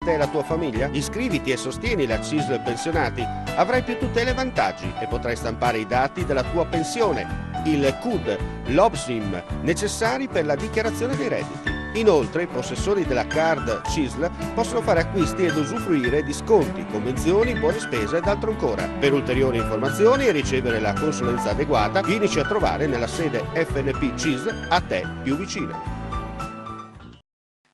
te e la tua famiglia? Iscriviti e sostieni la CISL Pensionati. Avrai più tutele e vantaggi e potrai stampare i dati della tua pensione, il CUD, l'OBSIM, necessari per la dichiarazione dei redditi. Inoltre, i possessori della card CISL possono fare acquisti ed usufruire di sconti, convenzioni, buone spese ed altro ancora. Per ulteriori informazioni e ricevere la consulenza adeguata, vienici a trovare nella sede FNP CISL a te più vicina.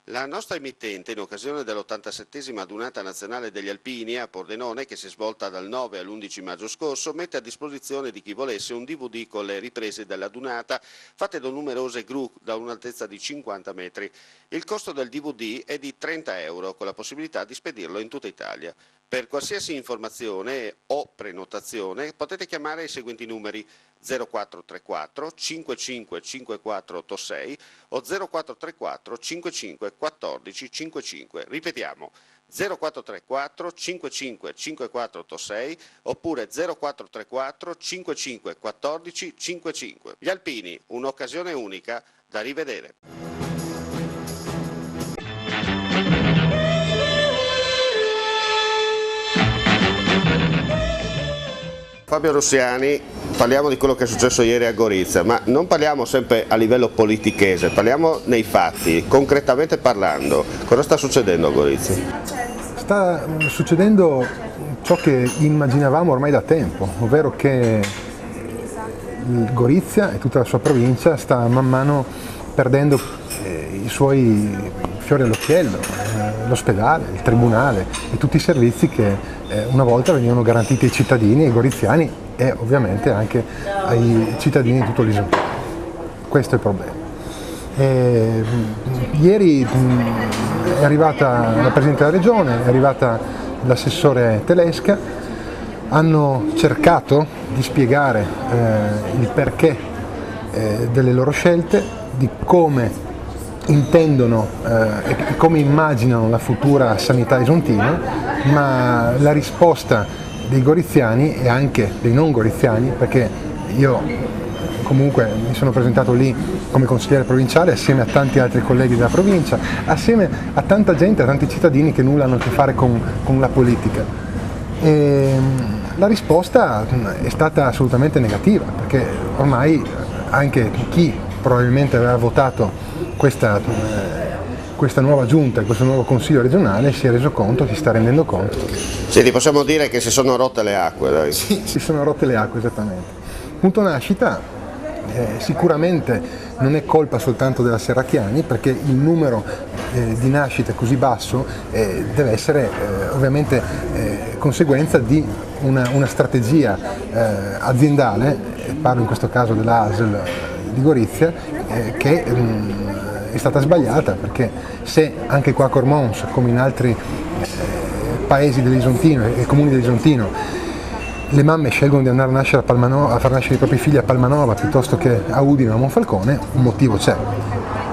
La nostra emittente, in occasione dell'87esima adunata nazionale degli alpini a Pordenone, che si è svolta dal 9 all'11 maggio scorso, mette a disposizione di chi volesse un DVD con le riprese dell'adunata fatte da numerose gru da un'altezza di 50 metri. Il costo del DVD è di 30 euro, con la possibilità di spedirlo in tutta Italia. Per qualsiasi informazione o prenotazione potete chiamare i seguenti numeri: 0434 55 5486 o 0434 55 14 55. Ripetiamo: 0434 55 5486 oppure 0434 55 14 55. Gli Alpini, un'occasione unica da rivedere. Fabio Rossiani, parliamo di quello che è successo ieri a Gorizia, ma non parliamo sempre a livello politichese, parliamo nei fatti, concretamente parlando. Cosa sta succedendo a Gorizia? Sta succedendo ciò che immaginavamo ormai da tempo, ovvero che Gorizia e tutta la sua provincia sta man mano perdendo i suoi fiori all'occhiello, l'ospedale, il tribunale e tutti i servizi che una volta venivano garantiti ai cittadini, ai goriziani e ovviamente anche ai cittadini di tutto l'Isonzo. Questo è il problema. Ieri è arrivata la Presidente della Regione, è arrivata l'assessore Telesca, hanno cercato di spiegare il perché delle loro scelte, di come intendono e come immaginano la futura sanità isontina, ma la risposta dei goriziani e anche dei non goriziani, perché io comunque mi sono presentato lì come consigliere provinciale assieme a tanti altri colleghi della provincia, assieme a tanta gente, a tanti cittadini che nulla hanno a che fare con la politica. E la risposta è stata assolutamente negativa, perché ormai anche chi probabilmente aveva votato questa nuova giunta, questo nuovo consiglio regionale si è reso conto, si sta rendendo conto. Sì, possiamo dire che si sono rotte le acque, dai. Sì, si sono rotte le acque, esattamente. Punto nascita, sicuramente non è colpa soltanto della Serracchiani, perché il numero di nascite così basso deve essere ovviamente conseguenza di una strategia aziendale, parlo in questo caso della ASL di Gorizia, che è stata sbagliata, perché se anche qua a Cormons, come in altri paesi dell'Isontino e comuni dell'Isontino, le mamme scelgono di andare a nascere a far nascere i propri figli a Palmanova piuttosto che a Udine o a Monfalcone, un motivo c'è.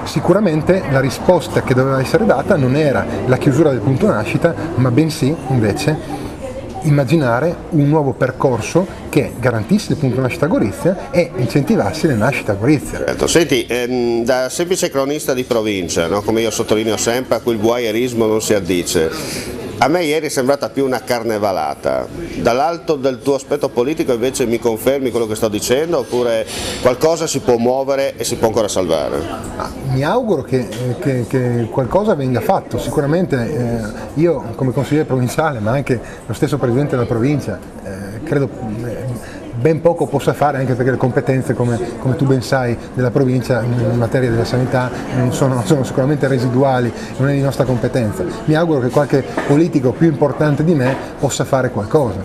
Sicuramente la risposta che doveva essere data non era la chiusura del punto nascita, ma bensì invece immaginare un nuovo percorso che garantisse il punto nascita a Gorizia e incentivasse le nascite a Gorizia. Certo. Senti, da semplice cronista di provincia, no? Come io sottolineo sempre, a cui il guaierismo non si addice, a me ieri è sembrata più una carnevalata. Dall'alto del tuo aspetto politico invece mi confermi quello che sto dicendo, oppure qualcosa si può muovere e si può ancora salvare? Mi auguro che qualcosa venga fatto. Sicuramente io come consigliere provinciale, ma anche lo stesso presidente della provincia, credo ben poco possa fare, anche perché le competenze, come tu ben sai, della provincia in materia della sanità sono sicuramente residuali, non è di nostra competenza. Mi auguro che qualche politico più importante di me possa fare qualcosa.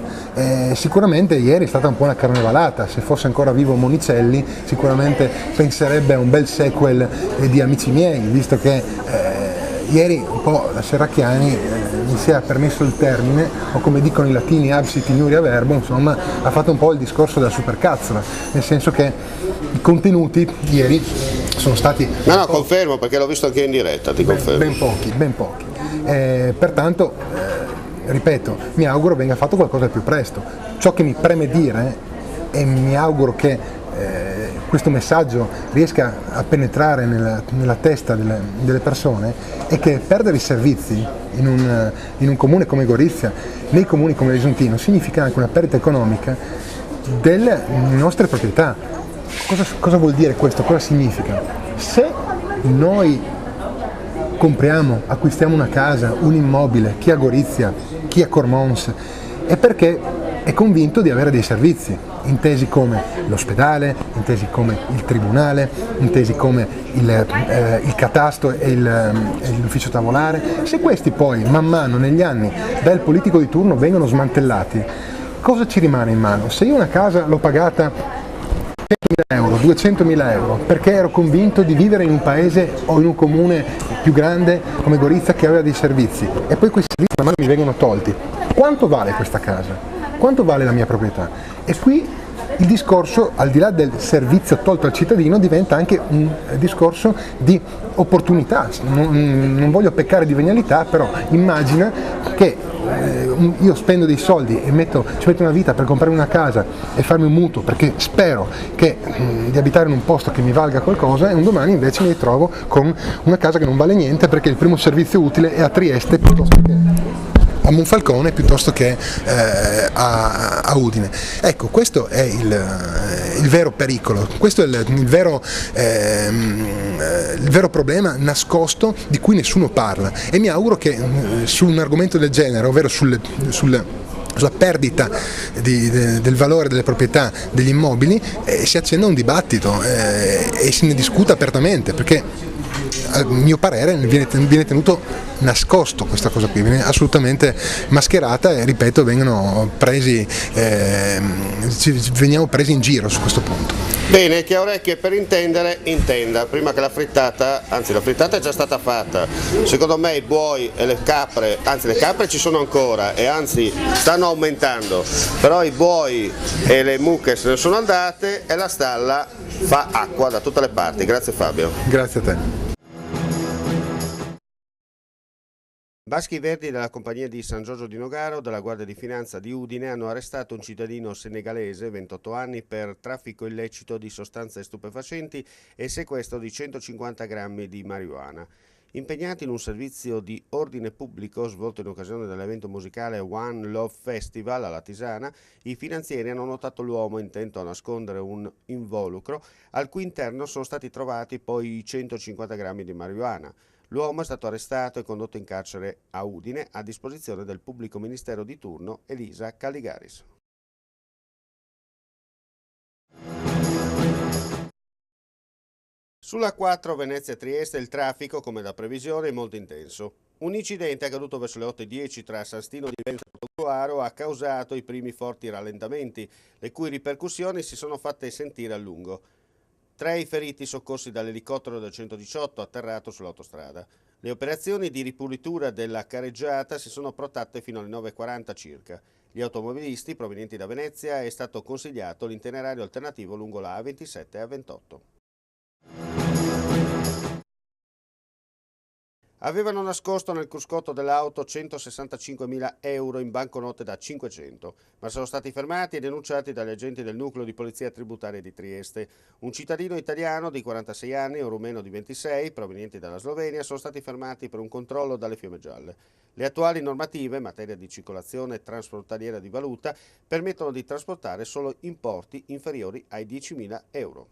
Sicuramente ieri è stata un po' una carnevalata, se fosse ancora vivo Monicelli sicuramente penserebbe a un bel sequel di Amici miei, visto che ieri un po' la Serracchiani mi si è permesso il termine, o come dicono i latini absit iuria verbo, insomma ha fatto un po' il discorso della supercazzola, nel senso che i contenuti ieri sono stati... No, confermo, perché l'ho visto anche in diretta, ti confermo. Ben pochi. Pertanto, ripeto, mi auguro venga fatto qualcosa al più presto. Ciò che mi preme dire, e mi auguro che questo messaggio riesca a penetrare nella testa delle persone, è che perdere i servizi in un comune come Gorizia, nei comuni come Lesontino, significa anche una perdita economica delle nostre proprietà. Cosa vuol dire questo? Cosa significa? Se noi acquistiamo una casa, un immobile, chi a Gorizia, chi a Cormons, è perché è convinto di avere dei servizi, intesi come l'ospedale, intesi come il tribunale, intesi come il catasto e l'ufficio tavolare. Se questi poi man mano negli anni dal politico di turno vengono smantellati, cosa ci rimane in mano? Se io una casa l'ho pagata 100.000 euro, 200.000 euro, perché ero convinto di vivere in un paese o in un comune più grande come Gorizia che aveva dei servizi, e poi questi servizi man mano mi vengono tolti, quanto vale questa casa? Quanto vale la mia proprietà? E qui il discorso, al di là del servizio tolto al cittadino, diventa anche un discorso di opportunità. Non voglio peccare di venialità, però immagina che io spendo dei soldi e ci metto una vita per comprare una casa e farmi un mutuo perché spero di abitare in un posto che mi valga qualcosa, e un domani invece mi ritrovo con una casa che non vale niente perché il primo servizio utile è a Trieste piuttosto che a Monfalcone piuttosto che a Udine. Ecco, questo è il vero pericolo, questo è il vero problema nascosto di cui nessuno parla, e mi auguro che su un argomento del genere, ovvero sulla perdita del valore delle proprietà degli immobili, si accenda un dibattito e se ne discuta apertamente, perché a mio parere viene tenuto nascosto questa cosa qui, viene assolutamente mascherata e, ripeto, veniamo presi in giro su questo punto. Bene, chi ha orecchie per intendere, intenda, prima che la frittata è già stata fatta. Secondo me i buoi e le capre ci sono ancora e anzi stanno aumentando, però i buoi e le mucche se ne sono andate e la stalla fa acqua da tutte le parti. Grazie Fabio. Grazie a te. Baschi Verdi della compagnia di San Giorgio di Nogaro della Guardia di Finanza di Udine hanno arrestato un cittadino senegalese, 28 anni, per traffico illecito di sostanze stupefacenti e sequestro di 150 grammi di marijuana. Impegnati in un servizio di ordine pubblico svolto in occasione dell'evento musicale One Love Festival alla Tisana, i finanzieri hanno notato l'uomo intento a nascondere un involucro, al cui interno sono stati trovati poi i 150 grammi di marijuana. L'uomo è stato arrestato e condotto in carcere a Udine a disposizione del pubblico ministero di turno Elisa Caligaris. Sulla 4 Venezia-Trieste il traffico, come da previsione, è molto intenso. Un incidente accaduto verso le 8:10 tra San Stino di Venezia e Portogruaro ha causato i primi forti rallentamenti, le cui ripercussioni si sono fatte sentire a lungo. 3 i feriti soccorsi dall'elicottero del 118 atterrato sull'autostrada. Le operazioni di ripulitura della careggiata si sono protratte fino alle 9:40 circa. Gli automobilisti provenienti da Venezia è stato consigliato l'itinerario alternativo lungo la A27 e A28. Avevano nascosto nel cruscotto dell'auto 165.000 euro in banconote da 500, ma sono stati fermati e denunciati dagli agenti del nucleo di polizia tributaria di Trieste. Un cittadino italiano di 46 anni e un rumeno di 26, provenienti dalla Slovenia, sono stati fermati per un controllo dalle Fiamme Gialle. Le attuali normative in materia di circolazione transfrontaliera di valuta permettono di trasportare solo importi inferiori ai 10.000 euro.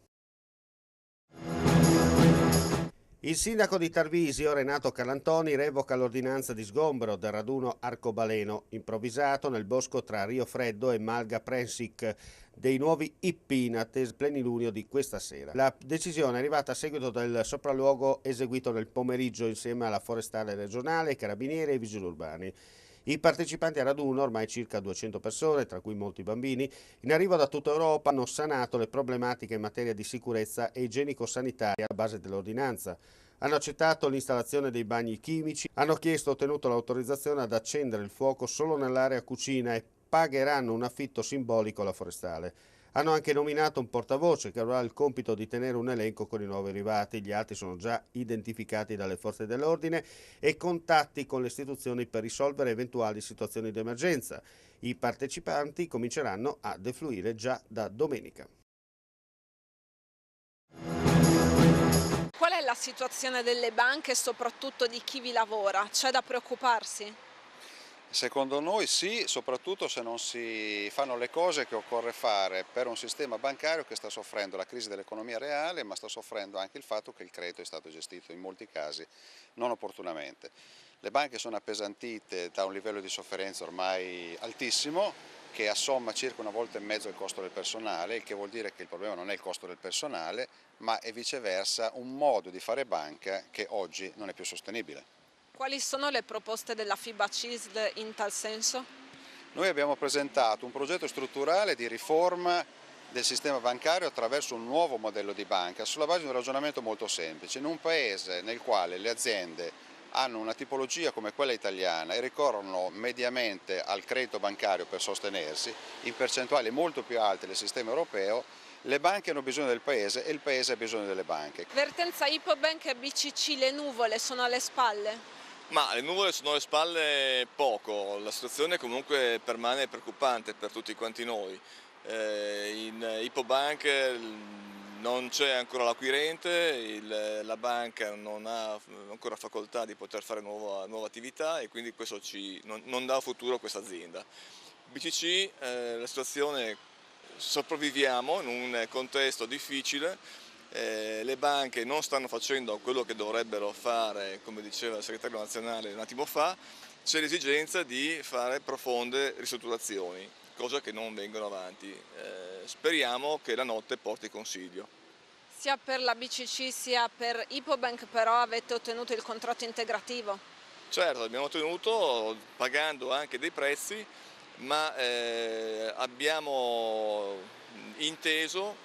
Il sindaco di Tarvisio, Renato Calantoni, revoca l'ordinanza di sgombero del raduno arcobaleno improvvisato nel bosco tra Rio Freddo e Malga Prensic dei nuovi hippie in attesa plenilunio di questa sera. La decisione è arrivata a seguito del sopralluogo eseguito nel pomeriggio insieme alla forestale regionale, carabinieri e vigili urbani. I partecipanti al raduno, ormai circa 200 persone, tra cui molti bambini, in arrivo da tutta Europa, hanno sanato le problematiche in materia di sicurezza e igienico-sanitaria alla base dell'ordinanza. Hanno accettato l'installazione dei bagni chimici, hanno chiesto e ottenuto l'autorizzazione ad accendere il fuoco solo nell'area cucina e pagheranno un affitto simbolico alla forestale. Hanno anche nominato un portavoce che avrà il compito di tenere un elenco con i nuovi arrivati, gli altri sono già identificati dalle forze dell'ordine e contatti con le istituzioni per risolvere eventuali situazioni di emergenza. I partecipanti cominceranno a defluire già da domenica. Qual è la situazione delle banche e soprattutto di chi vi lavora? C'è da preoccuparsi? Secondo noi sì, soprattutto se non si fanno le cose che occorre fare per un sistema bancario che sta soffrendo la crisi dell'economia reale, ma sta soffrendo anche il fatto che il credito è stato gestito in molti casi non opportunamente. Le banche sono appesantite da un livello di sofferenza ormai altissimo, che assomma circa 1,5 volte il costo del personale, il che vuol dire che il problema non è il costo del personale, ma è viceversa un modo di fare banca che oggi non è più sostenibile. Quali sono le proposte della FIBA CISL in tal senso? Noi abbiamo presentato un progetto strutturale di riforma del sistema bancario attraverso un nuovo modello di banca, sulla base di un ragionamento molto semplice. In un paese nel quale le aziende hanno una tipologia come quella italiana e ricorrono mediamente al credito bancario per sostenersi, in percentuali molto più alte del sistema europeo, le banche hanno bisogno del paese e il paese ha bisogno delle banche. Vertenza Ipobank e BCC, le nuvole sono alle spalle? Ma le nuvole sono alle spalle poco, la situazione comunque permane preoccupante per tutti quanti noi. In Ipobank non c'è ancora l'acquirente, la banca non ha ancora facoltà di poter fare nuova attività e quindi questo non dà futuro a questa azienda. BCC, la situazione, sopravviviamo in un contesto difficile. Le banche non stanno facendo quello che dovrebbero fare, come diceva il segretario nazionale un attimo fa, c'è l'esigenza di fare profonde ristrutturazioni, cosa che non vengono avanti. Speriamo che la notte porti consiglio. Sia per la BCC sia per Ipobank però avete ottenuto il contratto integrativo? Certo, l'abbiamo ottenuto pagando anche dei prezzi, ma abbiamo inteso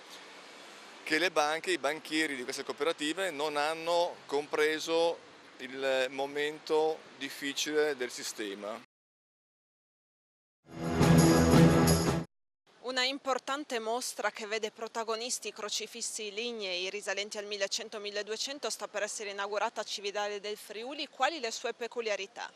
che le banche, i banchieri di queste cooperative non hanno compreso il momento difficile del sistema. Una importante mostra che vede protagonisti i crocifissi lignei risalenti al 1100-1200 sta per essere inaugurata a Cividale del Friuli. Quali le sue peculiarità?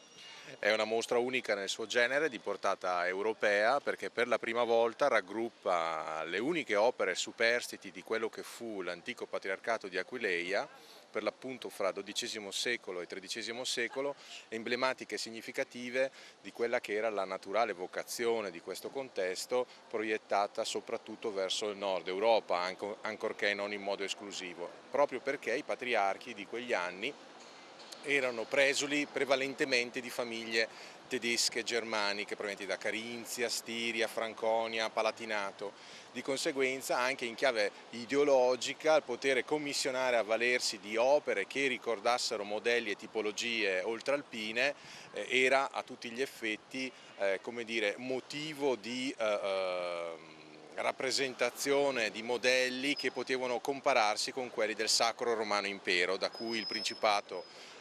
È una mostra unica nel suo genere, di portata europea, perché per la prima volta raggruppa le uniche opere superstiti di quello che fu l'antico patriarcato di Aquileia, per l'appunto fra XII secolo e XIII secolo, emblematiche e significative di quella che era la naturale vocazione di questo contesto, proiettata soprattutto verso il nord Europa, ancorché non in modo esclusivo, proprio perché i patriarchi di quegli anni erano presuli prevalentemente di famiglie tedesche e germaniche provenienti da Carinzia, Stiria, Franconia, Palatinato. Di conseguenza anche in chiave ideologica il poter commissionare a valersi di opere che ricordassero modelli e tipologie oltralpine era a tutti gli effetti come dire, motivo di rappresentazione di modelli che potevano compararsi con quelli del Sacro Romano Impero, da cui il Principato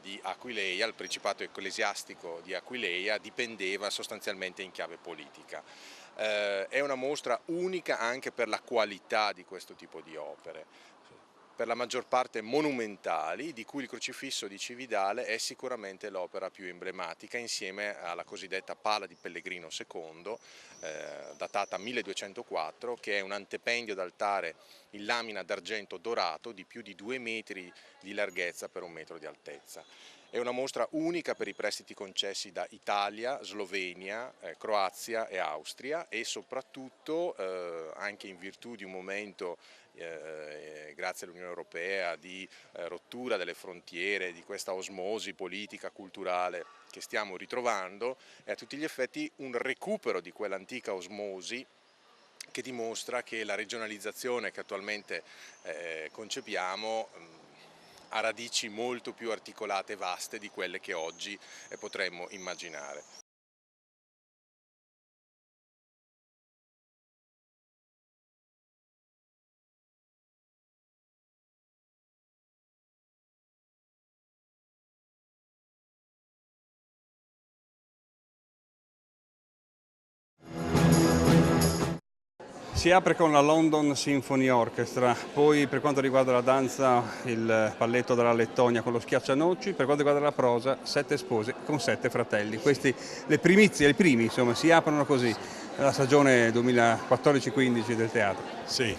di Aquileia, il Principato ecclesiastico di Aquileia, dipendeva sostanzialmente in chiave politica. È una mostra unica anche per la qualità di questo tipo di opere, per la maggior parte monumentali, di cui il Crocifisso di Cividale è sicuramente l'opera più emblematica, insieme alla cosiddetta Pala di Pellegrino II, datata 1204, che è un antependio d'altare in lamina d'argento dorato di più di 2 metri di larghezza per 1 metro di altezza. È una mostra unica per i prestiti concessi da Italia, Slovenia, Croazia e Austria e soprattutto anche in virtù di un momento grazie all'Unione Europea di rottura delle frontiere, di questa osmosi politica, culturale che stiamo ritrovando, è a tutti gli effetti un recupero di quell'antica osmosi che dimostra che la regionalizzazione che attualmente concepiamo ha radici molto più articolate e vaste di quelle che oggi potremmo immaginare. Si apre con la London Symphony Orchestra, poi per quanto riguarda la danza il balletto della Lettonia con lo Schiaccianoci, per quanto riguarda la prosa 7 spose con 7 fratelli. Questi le primizie, i primi insomma, si aprono così la stagione 2014-15 del teatro. Sì,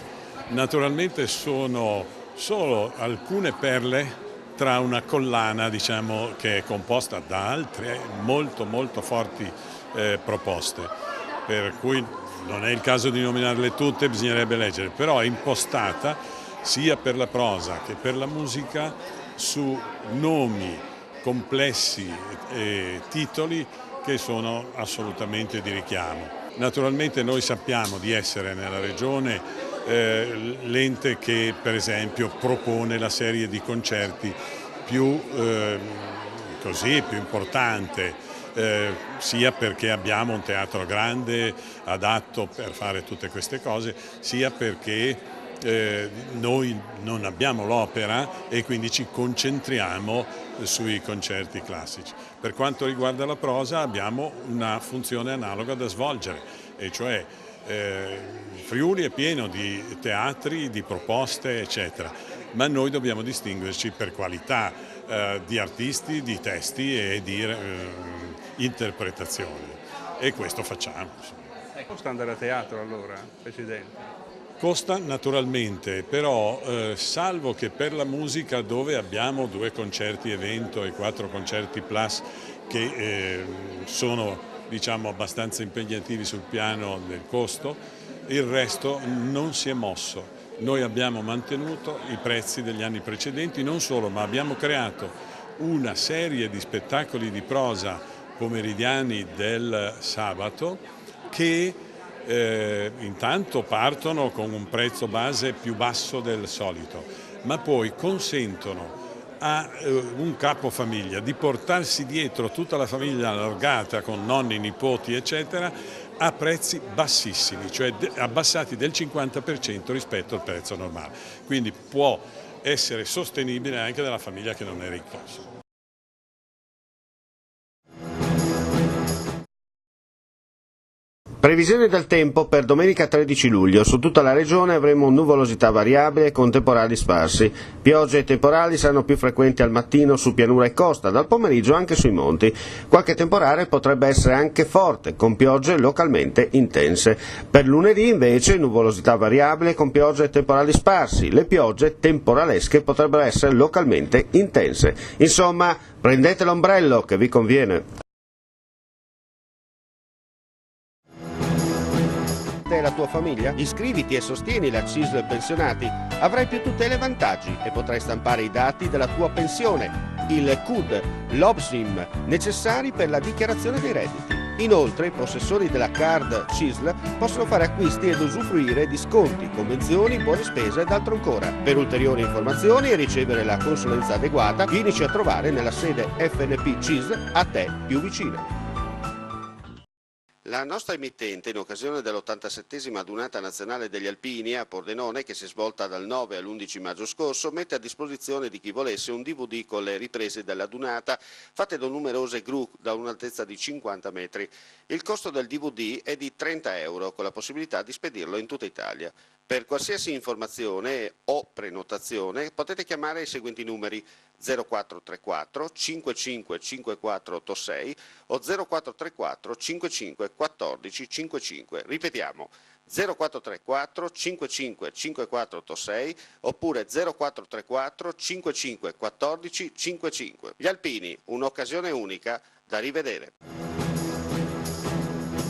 naturalmente sono solo alcune perle tra una collana, diciamo, che è composta da altre molto forti proposte, per cui non è il caso di nominarle tutte, bisognerebbe leggere, però è impostata sia per la prosa che per la musica su nomi complessi e titoli che sono assolutamente di richiamo. Naturalmente noi sappiamo di essere nella regione l'ente che per esempio propone la serie di concerti più importante, sia perché abbiamo un teatro grande adatto per fare tutte queste cose, sia perché noi non abbiamo l'opera e quindi ci concentriamo sui concerti classici. Per quanto riguarda la prosa abbiamo una funzione analoga da svolgere, e cioè Friuli è pieno di teatri, di proposte eccetera, ma noi dobbiamo distinguerci per qualità di artisti, di testi e di interpretazioni, e questo facciamo. Costa andare a teatro allora, Presidente? Costa naturalmente, però salvo che per la musica, dove abbiamo 2 concerti evento e 4 concerti plus che sono, diciamo, abbastanza impegnativi sul piano del costo, il resto non si è mosso. Noi abbiamo mantenuto i prezzi degli anni precedenti, non solo, ma abbiamo creato una serie di spettacoli di prosa pomeridiani del sabato che intanto partono con un prezzo base più basso del solito, ma poi consentono a un capofamiglia di portarsi dietro tutta la famiglia allargata con nonni, nipoti eccetera a prezzi bassissimi, cioè abbassati del 50% rispetto al prezzo normale, quindi può essere sostenibile anche dalla famiglia che non è ricca. Previsione del tempo per domenica 13 luglio. Su tutta la regione avremo nuvolosità variabile con temporali sparsi. Piogge e temporali saranno più frequenti al mattino su pianura e costa, dal pomeriggio anche sui monti. Qualche temporale potrebbe essere anche forte, con piogge localmente intense. Per lunedì invece nuvolosità variabile con piogge e temporali sparsi. Le piogge temporalesche potrebbero essere localmente intense. Insomma, prendete l'ombrello che vi conviene. E la tua famiglia? Iscriviti e sostieni la CISL Pensionati. Avrai più tutele e vantaggi e potrai stampare i dati della tua pensione, il CUD, l'OBSIM, necessari per la dichiarazione dei redditi. Inoltre, i possessori della card CISL possono fare acquisti ed usufruire di sconti, convenzioni, buone spese ed altro ancora. Per ulteriori informazioni e ricevere la consulenza adeguata, vienici a trovare nella sede FNP CISL a te più vicina. La nostra emittente, in occasione dell'87esima Adunata Nazionale degli Alpini a Pordenone, che si è svolta dal 9 all'11 maggio scorso, mette a disposizione di chi volesse un DVD con le riprese della Dunata, fatte da numerose gru da un'altezza di 50 metri. Il costo del DVD è di 30 euro, con la possibilità di spedirlo in tutta Italia. Per qualsiasi informazione o prenotazione potete chiamare i seguenti numeri: 0434 55 54 86 o 0434 55 14 55. Ripetiamo: 0434 55 54 86 oppure 0434 55 14 55. Gli Alpini, un'occasione unica da rivedere.